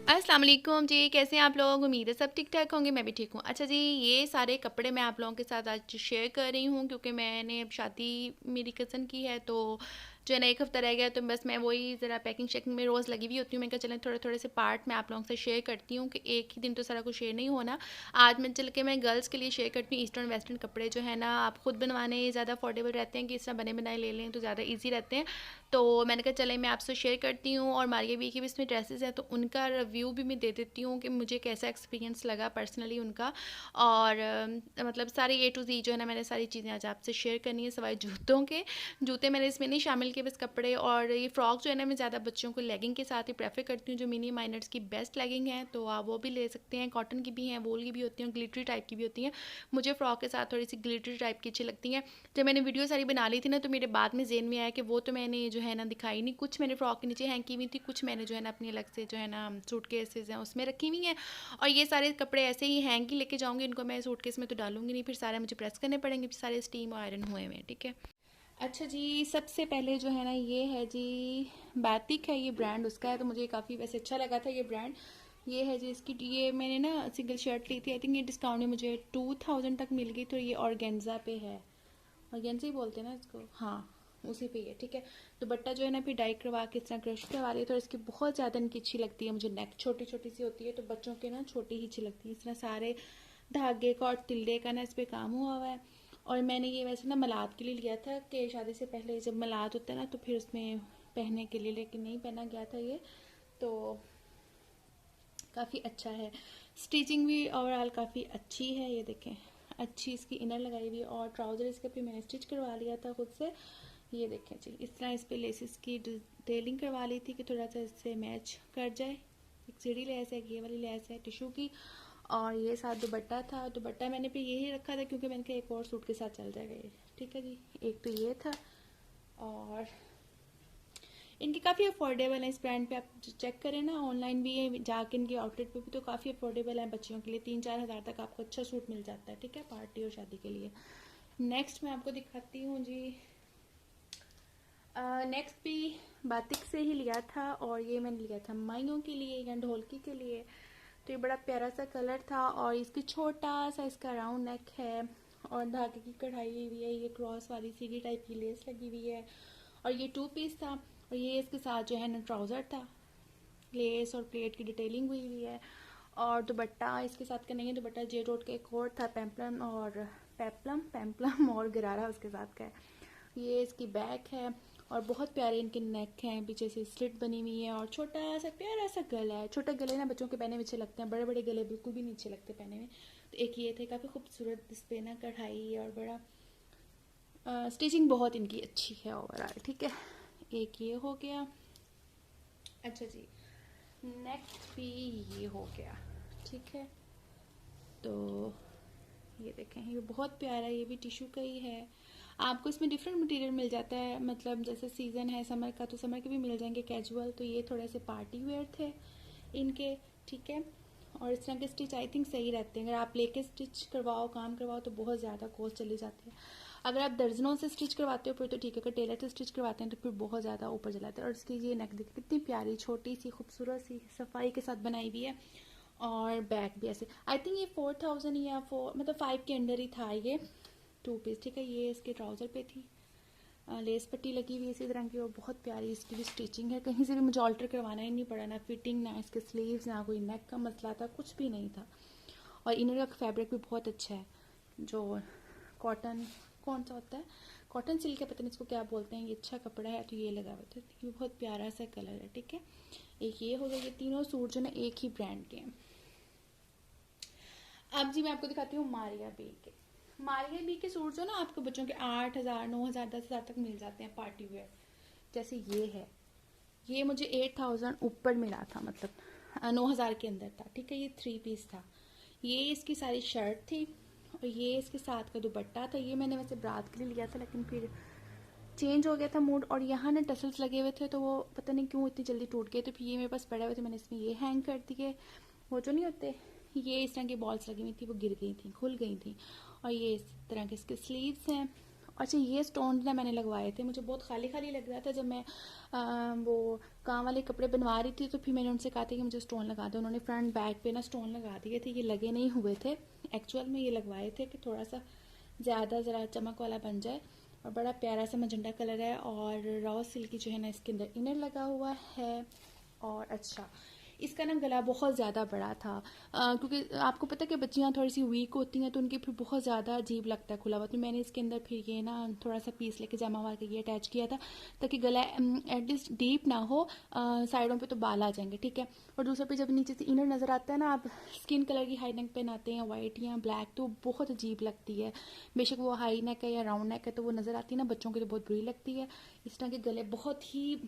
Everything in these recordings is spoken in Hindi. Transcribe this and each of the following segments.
अस्सलाम वालेकुम जी, कैसे हैं आप लोग? उम्मीद है सब ठीक-ठाक होंगे, मैं भी ठीक हूँ। अच्छा जी, ये सारे कपड़े मैं आप लोगों के साथ आज शेयर कर रही हूँ क्योंकि मैंने अब शादी मेरी कज़न की है, तो जो है ना 1 हफ़्ता रह गया, तो बस मैं वही ज़रा पैकिंग-शैकिंग में रोज़ लगी हुई होती हूँ। मैंने कहा चलें थोड़े-थोड़े से पार्ट मैं आप लोगों से शेयर करती हूँ कि एक ही दिन तो सारा कुछ शेयर नहीं होना। आज मैं चल के मैं गर्ल्स के लिए शेयर करती हूँ ईस्टर्न वेस्टर्न कपड़े जो है ना आप खुद बनवाने ज़्यादा अफोर्डेबल रहते हैं कि इस तरह बने-बनाए ले लें तो ज़्यादा ईज़ी रहते हैं। तो मैंने कहा चलें मैं आपसे शेयर करती हूँ और मारिया बी की भी इसमें ड्रेसेस हैं तो उनका रिव्यू भी मैं दे देती हूँ कि मुझे कैसा एक्सपीरियंस लगा पर्सनली उनका। और मतलब सारी ए टू जी जो है ना मैंने सारी चीज़ें आज आपसे शेयर करनी है सिवाय जूतों के। जूते मैंने इसमें नहीं शामिल किए, बस कपड़े और ये फ्रॉक जो है ना मैं ज़्यादा बच्चों को लेगिंग के साथ ही प्रेफर करती हूँ, जो मिनी माइनर्स की बेस्ट लेगिंग है तो आप वो भी ले सकते हैं। कॉटन की भी हैं, वूल की भी होती हैं, ग्लिटरी टाइप की भी होती हैं। मुझे फ्रॉक के साथ थोड़ी सी ग्लिटरी टाइप की अच्छी लगती हैं। जब मैंने वीडियो सारी बना ली थी ना तो मेरे बाद में ज़हन में आया कि वो तो मैंने जो है ना दिखाई नहीं। कुछ मैंने फ्रॉक के नीचे हैंग की हुई थी, कुछ मैंने जो है ना अपनी अलग से जो है ना सूटकेसेस हैं उसमें रखी हुई हैं। और ये सारे कपड़े ऐसे ही हैंग ही लेके जाऊँगी, इनको मैं सूटकेस में तो डालूंगी नहीं, फिर सारे मुझे प्रेस करने पड़ेंगे, फिर सारे स्टीम और आयरन हुए हुए हैं। ठीक है। अच्छा जी, सबसे पहले जो है ना ये है जी बैतिक है, ये ब्रांड उसका है, तो मुझे काफ़ी वैसे अच्छा लगा था ये ब्रांड। ये है जी इसकी, ये मैंने ना सिंगल शर्ट ली थी, आई थिंक ये डिस्काउंट में मुझे 2000 तक मिल गई, तो ये ऑर्गेन्जा पे है। ऑर्गेन्जा ही बोलते हैं ना इसको, हाँ उसी पे ही है। ठीक है। दुपट्टा जो है ना फिर डाई करवा के इस तरह क्रश करवा लिया, तो इसकी बहुत ज़्यादा इनकी अच्छी लगती है मुझे। नेक छोटी छोटी सी होती है तो बच्चों के ना छोटी ही अच्छी लगती है। इस तरह सारे धागे का और तिल्ले का ना इस पर काम हुआ हुआ है। और मैंने ये वैसे ना मलाद के लिए लिया था कि शादी से पहले जब मलाद होता है ना तो फिर उसमें पहनने के लिए, लेकिन नहीं पहना गया था ये, तो काफ़ी अच्छा है। स्टिचिंग भी ओवरऑल काफ़ी अच्छी है, ये देखें अच्छी इसकी इनर लगाई हुई है। और ट्राउज़र इसका भी मैंने स्टिच करवा लिया था खुद से। ये देखें जी इस तरह इस पर लेसिस की डिटेलिंग करवा ली थी कि थोड़ा सा इससे मैच कर जाए। एक सीढ़ी लेस है, ये वाली लेस है टिशू की। और ये साथ दुपट्टा था, दुपट्टा मैंने भी यही रखा था क्योंकि मैंने कहा एक और सूट के साथ चल जाएगा ये। ठीक है जी, एक तो ये था। और इनकी काफ़ी अफोर्डेबल है, इस ब्रांड पे आप चेक करें ना, ऑनलाइन भी है जाके इनके आउटलेट पे भी, तो काफ़ी अफोर्डेबल है बच्चियों के लिए। 3-4 हज़ार तक आपको अच्छा सूट मिल जाता है। ठीक है, पार्टी और शादी के लिए। नेक्स्ट मैं आपको दिखाती हूँ जी, नेक्स्ट भी बातिक से ही लिया था, और ये मैंने लिया था माइयों के लिए या ढोलकी के लिए। तो ये बड़ा प्यारा सा कलर था और इसकी छोटा सा इसका राउंड नेक है और धागे की कढ़ाई हुई है, ये क्रॉस वाली सीढ़ी टाइप की लेस लगी हुई है। और ये 2 पीस था और ये इसके साथ जो है ना ट्राउज़र था, लेस और प्लेट की डिटेलिंग हुई हुई है। और दुपट्टा इसके साथ का नहीं है, दुपट्टा जे रोड का एक और था, पेम्पलम और पेप्लम पेम्पलम और गरारा उसके साथ का है। ये इसकी बैक है और बहुत प्यारे इनके नेक हैं, पीछे से स्लिट बनी हुई है और छोटा सा प्यारा सा गला है। छोटा गले ना बच्चों के पहने में अच्छे लगते हैं, बड़े बड़े गले बिल्कुल भी नहीं अच्छे लगते पहने में। तो एक ये थे, काफ़ी खूबसूरत इस पे ना कढ़ाई और बड़ा स्टिचिंग बहुत इनकी अच्छी है ओवरऑल। ठीक है, एक ये हो गया। अच्छा जी, नेक्स्ट भी ये हो गया। ठीक है, तो ये देखें ये बहुत प्यारा है, ये भी टिश्यू का ही है। आपको इसमें डिफरेंट मटेरियल मिल जाता है, मतलब जैसे सीज़न है समर का तो समर के भी मिल जाएंगे कैजुअल। तो ये थोड़े से पार्टी वेयर थे इनके। ठीक है, और इस तरह के स्टिच आई थिंक सही रहते हैं। अगर आप लेके स्टिच करवाओ, काम करवाओ तो बहुत ज़्यादा कॉस्ट चली जाती है। अगर आप दर्जनों से स्टिच करवाते हो फिर तो ठीक है, अगर टेलर से स्टिच करवाते हैं तो फिर बहुत ज़्यादा ऊपर चलाते हैं। और इसकी ये नेक देखिए कितनी प्यारी छोटी सी खूबसूरत सी सफाई के साथ बनाई हुई है। और बैक भी ऐसे, आई थिंक ये 4000 या 4 मतलब 5 के अंडर ही था ये 2 पीस। ठीक है, ये इसके ट्राउज़र पे थी, लेस पट्टी लगी हुई इसी तरह की और बहुत प्यारी इसकी भी स्टिचिंग है। कहीं से भी मुझे ऑल्टर करवाना ही नहीं पड़ा, ना फिटिंग, ना इसके स्लीव्स, ना कोई नेक का मसला था, कुछ भी नहीं था। और इनर का फैब्रिक भी बहुत अच्छा है, जो कॉटन कौन सा होता है, कॉटन सिल्क है, पता नहीं इसको क्या बोलते हैं, ये अच्छा कपड़ा है। तो ये लगा हुआ था, ये बहुत प्यारा सा कलर है। ठीक है, एक ये हो गया। ये तीनों सूट जो ना एक ही ब्रांड के हैं। अब जी मैं आपको दिखाती हूँ मारिया बी के। मारिया बी के सूट जो ना आपको बच्चों के 8000, 9000, 10,000 तक मिल जाते हैं पार्टी वेयर। जैसे ये है, ये मुझे 8000 ऊपर मिला था, मतलब 9000 के अंदर था। ठीक है, ये 3 पीस था। ये इसकी सारी शर्ट थी और ये इसके साथ का दुपट्टा था। ये मैंने वैसे बारात के लिए लिया था लेकिन फिर चेंज हो गया था मूड, और यहाँ ना टसल्स लगे हुए थे तो वो पता नहीं क्यों इतनी जल्दी टूट गए, तो फिर ये मेरे पास पड़े हुए थे, मैंने इसमें ये हैंग कर दिए। वो जो नहीं होते, ये इस तरह की बॉल्स लगी हुई थी, वो गिर गई थी, खुल गई थी। और ये इस तरह के इसके स्लीव्स हैं अच्छा, ये स्टोन ना मैंने लगवाए थे, मुझे बहुत खाली खाली लग रहा था जब मैं वो काम वाले कपड़े बनवा रही थी, तो फिर मैंने उनसे कहा था कि मुझे स्टोन लगा दो। उन्होंने फ्रंट बैक पे ना स्टोन लगा दिए थे, ये लगे नहीं हुए थे। एक्चुअल में ये लगवाए थे कि थोड़ा सा ज़्यादा ज़रा चमक वाला बन जाए। और बड़ा प्यारा सा मजेंटा कलर है, और रॉ सिल्क की जो है ना इसके अंदर इनर लगा हुआ है। और अच्छा, इसका ना गला बहुत ज़्यादा बड़ा था, क्योंकि आपको पता है कि बच्चियाँ थोड़ी सी वीक होती हैं तो उनके फिर बहुत ज़्यादा अजीब लगता है खुला हुआ। तो मैंने इसके अंदर फिर ये ना थोड़ा सा पीस लेके जमा हुआ के ये अटैच किया था, ताकि गला एटलीस्ट डीप ना हो, साइडों पे तो बाल आ जाएंगे, ठीक है। और दूसरा पे जब नीचे से इनर नज़र आता है ना, आप स्किन कलर की हाई नेक पहनाते हैं, वाइट या ब्लैक, तो बहुत अजीब लगती है। बेशक वो हाई नेक है या राउंड नेक है, तो वो नज़र आती है ना, बच्चों की तो बहुत बुरी लगती है। इस तरह के गले बहुत ही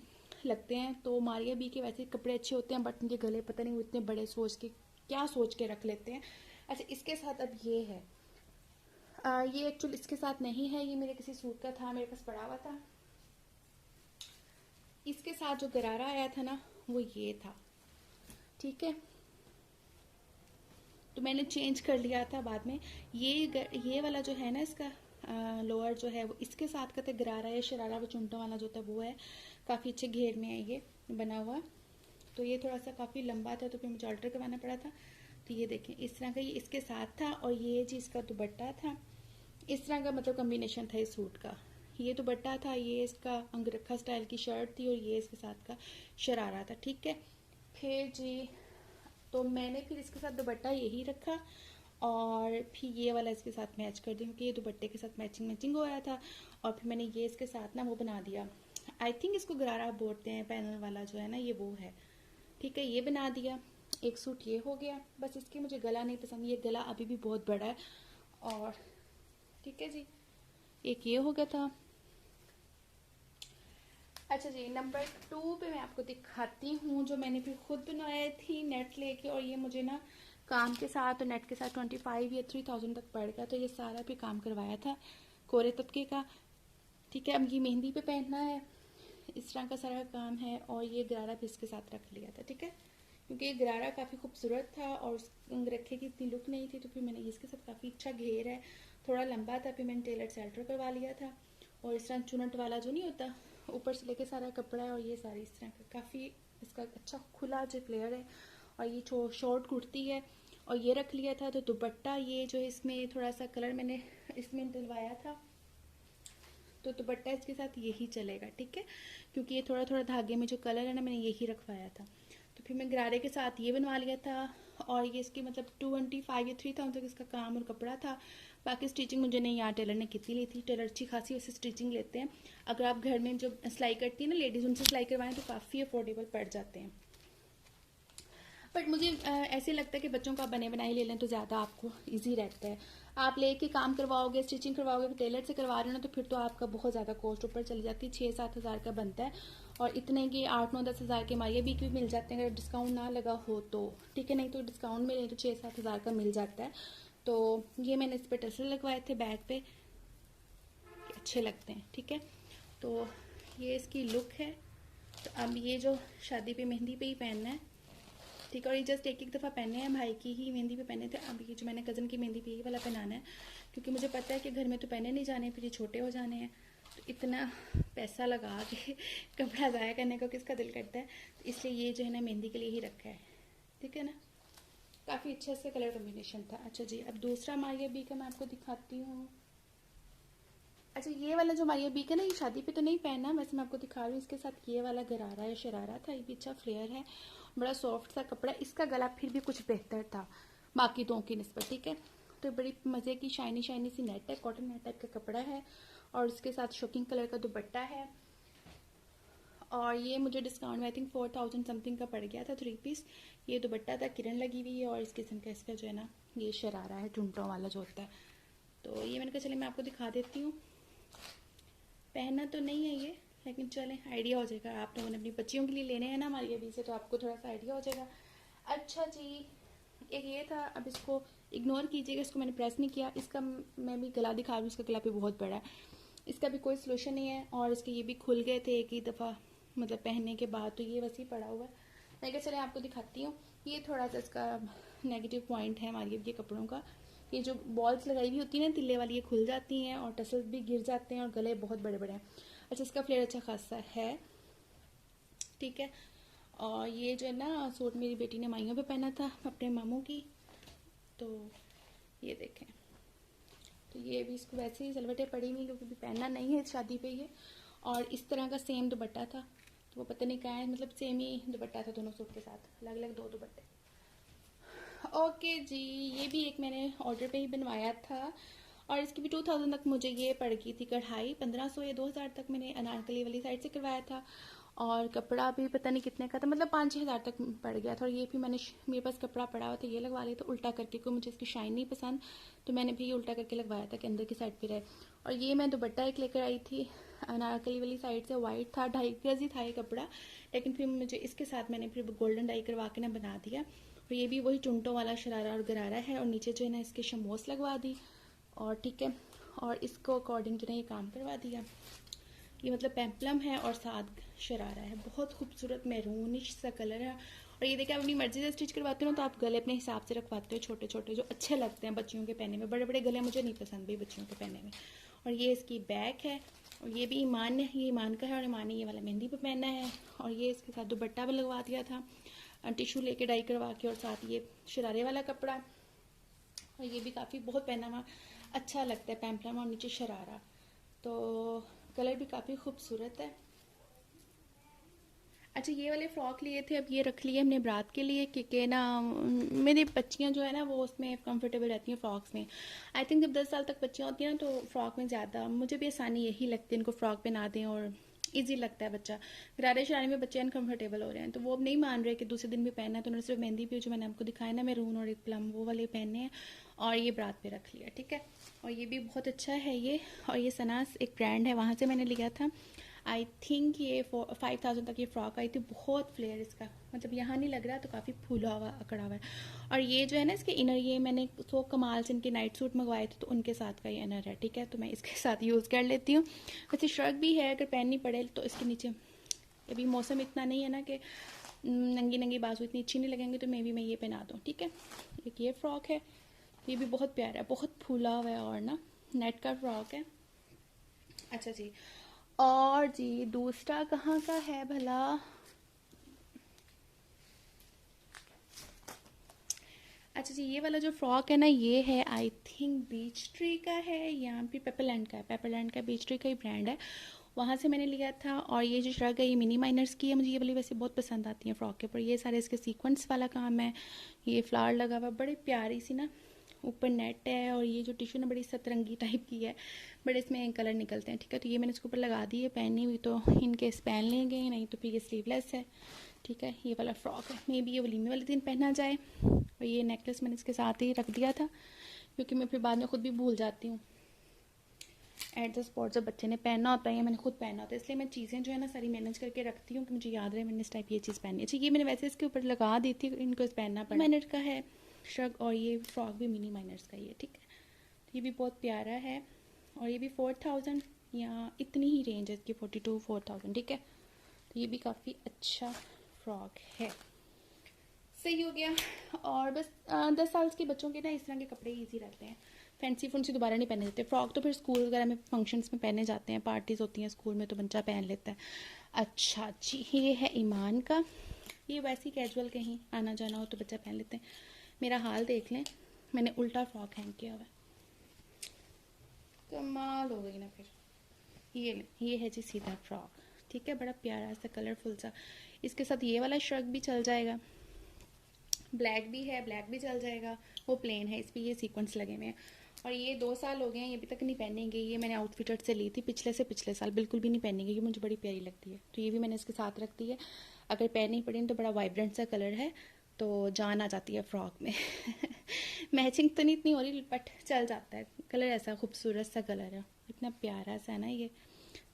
लगते हैं। तो मारिया बी के वैसे कपड़े अच्छे होते हैं, बट उनके गले पता नहीं वो इतने बड़े सोच के क्या सोच के रख लेते हैं। अच्छा, इसके साथ अब ये है, ये एक्चुअली इसके साथ नहीं है, ये मेरे किसी सूट का था, मेरे पास पड़ा हुआ था। इसके साथ जो गरारा आया था ना, वो ये था, ठीक है। तो मैंने चेंज कर लिया था बाद में। ये वाला जो है ना इसका लोअर जो है वो इसके साथ का था, गरारा या शरारा वो चुंटों वाला जो था वो है, काफ़ी अच्छे घेर में है ये बना हुआ। तो ये थोड़ा सा काफ़ी लंबा था, तो फिर मुझे ऑल्टर करवाना पड़ा था। तो ये देखें, इस तरह का ये इसके साथ था, और ये जी इसका दुपट्टा था। इस तरह का मतलब कम्बिनेशन था इस सूट का। ये दुपट्टा था, ये इसका अंगरखा स्टाइल की शर्ट थी, और ये इसके साथ का शरारा था, ठीक है। फिर जी, तो मैंने फिर इसके साथ दुपट्टा यही रखा, और फिर ये वाला इसके साथ मैच कर दिया, क्योंकि ये दुपट्टे के साथ मैचिंग हो रहा था। और फिर मैंने ये इसके साथ ना वो बना दिया, आई थिंक इसको गरारा बोलते हैं, पैनल वाला जो है ना ये वो है, ठीक है। ये बना दिया, एक सूट ये हो गया। बस इसके मुझे गला नहीं पसंद, ये गला अभी भी बहुत बड़ा है। और ठीक है जी, एक ये हो गया था। अच्छा जी, नंबर 2 पे मैं आपको दिखाती हूँ, जो मैंने फिर खुद बनाई थी नेट लेके, और ये मुझे ना काम के साथ और नेट के साथ 25 या 3000 तक पड़ गया। तो ये सारा भी काम करवाया था कोरे तबके का, ठीक है। अब ये मेहंदी पे पहनना है, इस तरह का सारा काम है। और ये गरारा भी इसके साथ रख लिया था, ठीक है, क्योंकि ये गरारा काफ़ी खूबसूरत था और रखे की इतनी लुक नहीं थी, तो फिर मैंने इसके साथ काफ़ी अच्छा घेर है, थोड़ा लंबा था, फिर मैंने टेलर से अल्टर करवा लिया था। और इस तरह चुनट वाला जो नहीं होता, ऊपर से लेके सारा कपड़ा है, और ये सारी इस तरह का काफ़ी इसका अच्छा खुला जो फ्लेयर है। और ये शॉर्ट कुर्ती है, और ये रख लिया था। तो दुपट्टा ये जो इसमें थोड़ा सा कलर मैंने इसमें डलवाया था, तो दुपट्टा इसके साथ यही चलेगा, ठीक है, क्योंकि ये थोड़ा थोड़ा धागे में जो कलर है ना, मैंने यही रखवाया था। तो फिर मैं गरारे के साथ ये बनवा लिया था। और ये इसकी मतलब 25 या 3000 तक इसका काम और कपड़ा था। बाकी स्टिचिंग मुझे नहीं यार टेलर ने कितनी ली थी, टेलर अच्छी खासी वैसे स्टिचिंग लेते हैं। अगर आप घर में जो सिलाई करती है ना लेडीज़, उनसे सिलाई करवाएं तो काफ़ी अफोर्डेबल पड़ जाते हैं। बट मुझे ऐसे लगता है कि बच्चों का बने बनाए ले लें तो ज़्यादा आपको इजी रहता है। आप लेके काम करवाओगे, स्टिचिंग करवाओगे, टेलर से करवा रहे हो ना, तो फिर तो आपका बहुत ज़्यादा कॉस्ट ऊपर चली जाती है, 6-7 हज़ार का बनता है। और इतने के 8-9-10 हज़ार के मारिया भी मिल जाते हैं, अगर डिस्काउंट ना लगा हो तो, ठीक है। नहीं तो डिस्काउंट में नहीं तो 6-7 हज़ार का मिल जाता है। तो ये मैंने इस पर टसल लगवाए थे बैग पे, अच्छे लगते हैं, ठीक है। तो ये इसकी लुक है। तो अब ये जो शादी पे मेहंदी पे ही पहनना है, ठीक है। और ये जस्ट एक दफ़ा पहने हैं, भाई की ही मेहंदी पे पहने थे। अब ये जो मैंने कज़न की मेहंदी पे ये वाला पहनाना है, क्योंकि मुझे पता है कि घर में तो पहने नहीं जाने, फिर ये छोटे हो जाने हैं। तो इतना पैसा लगा के कपड़ा ज़ाया करने को किसका दिल करता है, तो इसलिए ये जो है ना मेहंदी के लिए ही रखा है, ठीक है ना। काफ़ी अच्छा इसका कलर कॉम्बिनेशन था। अच्छा जी, अब दूसरा मारिया बी का मैं आपको दिखाती हूँ। अच्छा, ये वाला जो मारिया बी का ना, ये शादी पे तो नहीं पहना, वैसे मैं आपको दिखा रही हूँ। इसके साथ ये वाला गरारा या शरारा था, ये भी अच्छा फ्लेयर है, बड़ा सॉफ्ट सा कपड़ा। इसका गला फिर भी कुछ बेहतर था बाकी दो की निस्बत, ठीक है। तो बड़ी मज़े की शाइनी शाइनी सी नेट है, कॉटन नेट टाइप का कपड़ा है, और इसके साथ शोकिंग कलर का दुपट्टा है। और ये मुझे डिस्काउंट में आई थिंक 4000 समथिंग का पड़ गया था 3 पीस। ये दुपट्टा था, किरण लगी हुई है, और इस किस्म का इसका जो है ना ये शरारा है, चुंटों वाला जो होता है। तो ये मैंने कहा चले मैं आपको दिखा देती हूँ। पहनना तो नहीं है ये, लेकिन चलें आइडिया हो जाएगा। आप लोगों ने अपनी बच्चियों के लिए लेने हैं ना हमारी अभी से, तो आपको थोड़ा सा आइडिया हो जाएगा। अच्छा जी, एक ये था, अब इसको इग्नोर कीजिएगा, इसको मैंने प्रेस नहीं किया। इसका मैं भी गला दिखा रही हूँ, इसका गला भी बहुत बड़ा है, इसका भी कोई सोल्यूशन नहीं है। और इसके ये भी खुल गए थे एक ही दफ़ा मतलब पहनने के बाद, तो ये वैसे ही पड़ा हुआ है। मैं क्या चले आपको दिखाती हूँ। ये थोड़ा सा इसका नेगेटिव पॉइंट है हमारे ये कपड़ों का, ये जो बॉल्स लगाई हुई होती है ना तिल्ले वाली, ये खुल जाती हैं और टसल्स भी गिर जाते हैं और गले बहुत बड़े बड़े हैं। अच्छा, इसका फ्लेयर अच्छा खासा है, ठीक है। और ये जो है ना सूट मेरी बेटी ने माइयों पे पहना था अपने मामू की, तो ये देखें। तो ये भी इसको वैसे ही सलवटें पड़ी हुई क्योंकि भी पहनना नहीं है शादी पे ये। और इस तरह का सेम दुपट्टा था, तो वो पता नहीं कहाँ है, मतलब सेम ही दुपट्टा था दोनों सूट के साथ, अलग अलग 2 दुपट्टे। ओके जी, ये भी एक मैंने ऑर्डर पे ही बनवाया था और इसकी भी 2000 तक मुझे ये पड़ गई थी कढ़ाई। 1500 या 2000 तक मैंने अनारकली वाली साइड से करवाया था और कपड़ा भी पता नहीं कितने का था, मतलब 5-6 हज़ार तक पड़ गया था। और ये भी मैंने, मेरे पास कपड़ा पड़ा हुआ था, ये लगवा लिया था उल्टा करके, क्योंकि मुझे इसकी शाइन नहीं पसंद, तो मैंने भी ये उल्टा करके लगवाया था कि अंदर की साइड पे रहे। और ये मैं दुपट्टा एक लेकर आई थी अनारकली वाली साइड से, वाइट था, 2.5 गज ही था ये कपड़ा, लेकिन फिर मुझे इसके साथ मैंने फिर गोल्डन डाई करवा के ना बना दिया। और ये भी वही चुंटों वाला शरारा और गरारा है और नीचे जो है ना इसके शमोस लगवा दी और ठीक है, और इसको अकॉर्डिंग जो है ये काम करवा दिया। ये मतलब पेम्पलम है और साथ शरारा है, बहुत खूबसूरत मैरूनिश सा कलर है। और ये देखिए आप अपनी मर्जी से स्टिच करवाते हो ना, तो आप गले अपने हिसाब से रखवाते हो, छोटे छोटे जो अच्छे लगते हैं बच्चियों के पहनने में। बड़े बड़े गले मुझे नहीं पसंद भाई बच्चियों के पहनने में। और ये इसकी बैक है और ये भी ईमान ने, ये ईमान का है और ईमान ने ये वाला मेहंदी पे पहनना है। और ये इसके साथ दुपट्टा भी लगवा दिया था टिशू लेके डाई करवा के, और साथ ये शरारे वाला कपड़ा। और ये भी काफ़ी बहुत पहना हुआ अच्छा लगता है, पेम्पलम और नीचे शरारा, तो कलर भी काफ़ी खूबसूरत है। अच्छा, ये वाले फ़्रॉक लिए थे, अब ये रख लिए हमने बारात के लिए, क्योंकि ना मेरी बच्चियां जो है ना वो उसमें कंफर्टेबल रहती हैं फ़्रॉक्स में। आई थिंक जब 10 साल तक बच्चियां होती हैं ना तो फ़्रॉक में ज़्यादा, मुझे भी आसानी यही लगती है, इनको फ़्रॉक पहना दें और ईजी लगता है बच्चा। गरारे शरारे में बच्चे अनकम्फर्टेबल हो रहे हैं, तो वो अब नहीं मान रहे कि दूसरे दिन भी पहनना है, तो उन्होंने सिर्फ मेहंदी पे जो मैंने आपको दिखाया ना मैरून और एक प्लम, वो वाले पहनने हैं और ये बारात पे रख लिया, ठीक है। और ये भी बहुत अच्छा है ये, और ये सनास एक ब्रांड है, वहाँ से मैंने लिया था। आई थिंक ये 5000 तक ये फ्रॉक आई थी, बहुत फ्लेयर इसका, मतलब यहाँ नहीं लग रहा तो काफ़ी फूला हुआ अकड़ा हुआ है। और ये जो है ना इसके इनर, ये मैंने सो कमाल से इनके नाइट सूट मंगवाए थे, तो उनके साथ का ये इनर है, ठीक है, तो मैं इसके साथ यूज़ कर लेती हूँ। वैसे शर्ट भी है, अगर पहननी पड़े तो इसके नीचे, अभी मौसम इतना नहीं है ना कि नंगी नंगी बाजू इतनी अच्छी नहीं लगेंगी, तो मैं ये पहना दूँ, ठीक है। एक ये फ्रॉक है, ये भी बहुत प्यारा है, बहुत फूला हुआ है और ना नेट का फ्रॉक है। अच्छा जी, और जी दूसरा कहाँ का है भला, अच्छा जी ये वाला जो फ्रॉक है ना ये है आई थिंक बीच ट्री का है या फिर पेपरलैंड का है, पेपरलैंड का, बीच ट्री का ही ब्रांड है, वहाँ से मैंने लिया था। और ये जो श्रग है ये मिनी माइनर्स की है, मुझे ये वाली वैसे बहुत पसंद आती है फ्रॉक के ऊपर। ये सारे इसके सीक्वेंस वाला काम है, ये फ्लावर लगा हुआ, बड़ी प्यारी सी ना, ऊपर नेट है और ये जो टिश्यू ना बड़ी सतरंगी टाइप की है, बड़े इसमें कलर निकलते हैं, ठीक है। तो ये मैंने इसके ऊपर लगा दी है, पहनी हुई तो इनके पहन लेंगे, नहीं तो फिर ये स्लीवलेस है, ठीक है। ये वाला फ्रॉक है, मे बी ये वलीमे वाले दिन पहना जाए। और ये नेकलेस मैंने इसके साथ ही रख दिया था क्योंकि मैं फिर बाद में खुद भी भूल जाती हूँ एट द स्पॉट, जब बच्चे ने पहनना होता है या मैंने खुद पहना होता है, इसलिए मैं चीज़ें जो है ना सारी मैनेज करके रखती हूँ कि मुझे याद रहे मैंने इस टाइप ये चीज़ पहनी है। अच्छा, ये मैंने वैसे इसके ऊपर लगा दी थी, इनको पहनना पड़ा, माइनर का है श्रग, और ये फ्रॉक भी मिनी माइनर्स का ही है, ठीक है। तो ये भी बहुत प्यारा है और ये भी 4000 या इतनी ही रेंज है इसकी, 42-4000, ठीक है। तो ये भी काफ़ी अच्छा फ्रॉक है, सही हो गया। और बस 10 साल के बच्चों के ना इस तरह के कपड़े ईजी रहते हैं, फैंसी फुंसी दोबारा नहीं पहने जाते। फ्रॉक तो फिर स्कूल वगैरह में फंक्शंस में पहने जाते हैं, पार्टीज़ होती हैं स्कूल में तो बच्चा पहन लेता है। अच्छा जी, ये है ईमान का, ये वैसे ही कैजुअल कहीं आना जाना हो तो बच्चा पहन लेते हैं। मेरा हाल देख लें, मैंने उल्टा फ्रॉक हैंग किया हुआ है, कमाल हो गई ना फिर। ये है जी सीधा फ्रॉक, ठीक है, बड़ा प्यारा सा कलरफुल सा। इसके साथ ये वाला शर्ट भी चल जाएगा, ब्लैक भी है, ब्लैक भी चल जाएगा, वो प्लेन है, इस पर ये सीक्वेंस लगे हुए हैं। और ये 2 साल हो गए हैं, ये अभी तक नहीं पहनेंगे, ये मैंने आउटफिटेड से ली थी पिछले से पिछले साल, बिल्कुल भी नहीं पहनेंगे, ये मुझे बड़ी प्यारी लगती है, तो ये भी मैंने इसके साथ रख दी है। अगर पहननी पड़ी तो बड़ा वाइब्रेंट सा कलर है, तो जान आ जाती है फ्रॉक में मैचिंग तो नहीं इतनी हो रही बट चल जाता है, कलर ऐसा खूबसूरत सा कलर है, इतना प्यारा सा है ना, ये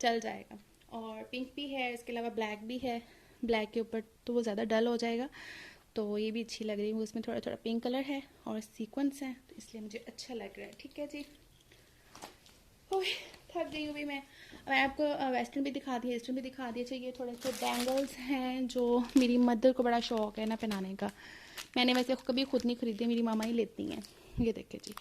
चल जाएगा। और पिंक भी है, इसके अलावा ब्लैक भी है, ब्लैक के ऊपर तो वो ज़्यादा डल हो जाएगा, तो ये भी अच्छी लग रही है, उसमें थोड़ा थोड़ा पिंक कलर है और सीक्वेंस है, तो इसलिए मुझे अच्छा लग रहा है, ठीक है जी। ओह थक गई हूँ भी मैं आपको वेस्टर्न भी दिखा दिया, ईस्टर्न भी दिखा दिया। चाहिए थोड़े से बैंगल्स हैं जो मेरी मदर को बड़ा शौक है ना पहनाने का, मैंने वैसे कभी खुद नहीं खरीदे, मेरी मामा ही लेती हैं। ये देखिए जी,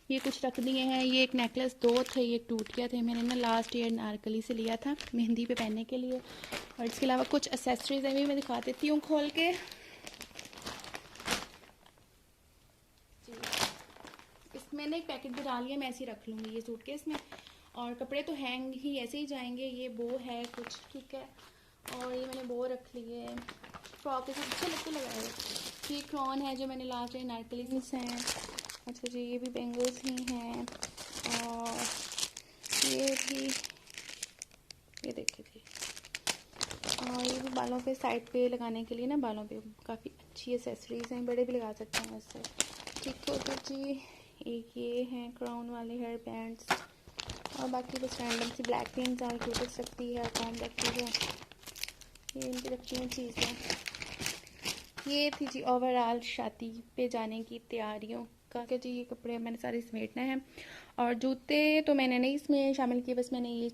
ये कुछ रख दिए हैं। ये एक नेकलेस 2 थे, ये टूट गया थे, मैंने ना लास्ट ईयर नारकली से लिया था मेहंदी पे पहनने के लिए। और इसके अलावा कुछ एसेसरीज हैं, भी मैं दिखा देती हूँ खोल के। जी, इसमें ना एक पैकेट भी डाल लिया, मैं ऐसे ही रख लूँगी ये सूटकेस में। और कपड़े तो हैंग ही ऐसे ही जाएंगे। ये बो है कुछ, ठीक है, और ये मैंने बो रख ली है। फ्रॉक के साथ अच्छे लगते लगाए। ये क्रॉन है जो मैंने लास्ट ईयर नारकली से हैं। अच्छा जी, ये भी बेंगल्स ही हैं। और ये भी, ये देखिए जी, और ये भी बालों पे साइड पे लगाने के लिए ना, बालों पे काफ़ी अच्छी एसेसरीज हैं, बड़े भी लगा सकते हैं वैसे। ठीक हो तो जी, एक ये हैं क्राउन वाले हेयर बैंड्स, और बाकी बस रैंडम सी ब्लैक पिंस और क्यूट सकती है, कॉम रखती है, ये इनकी रखती हैं चीज़ें। ये थी जी ओवरऑल शादी पे जाने की तैयारियों का कि जी ये कपड़े मैंने सारे समेटना है। और जूते तो मैंने नहीं इसमें शामिल किए, बस मैंने ये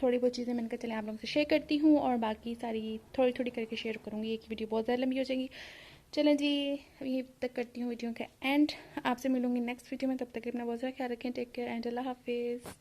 थोड़ी बहुत चीज़ें मैंने कहा चले आप लोगों से शेयर करती हूँ, और बाकी सारी थोड़ी थोड़ी करके शेयर करूँगी। एक वीडियो बहुत ज़्यादा लंबी हो जाएगी। चलें जी, यहीं तक करती हूँ वीडियो का एंड। आपसे मिलूँगी नेक्स्ट वीडियो में, तब तक अपना बहुत ज़्यादा ख्याल रखें। टेक केयर एंड अल्लाह हाफिज़।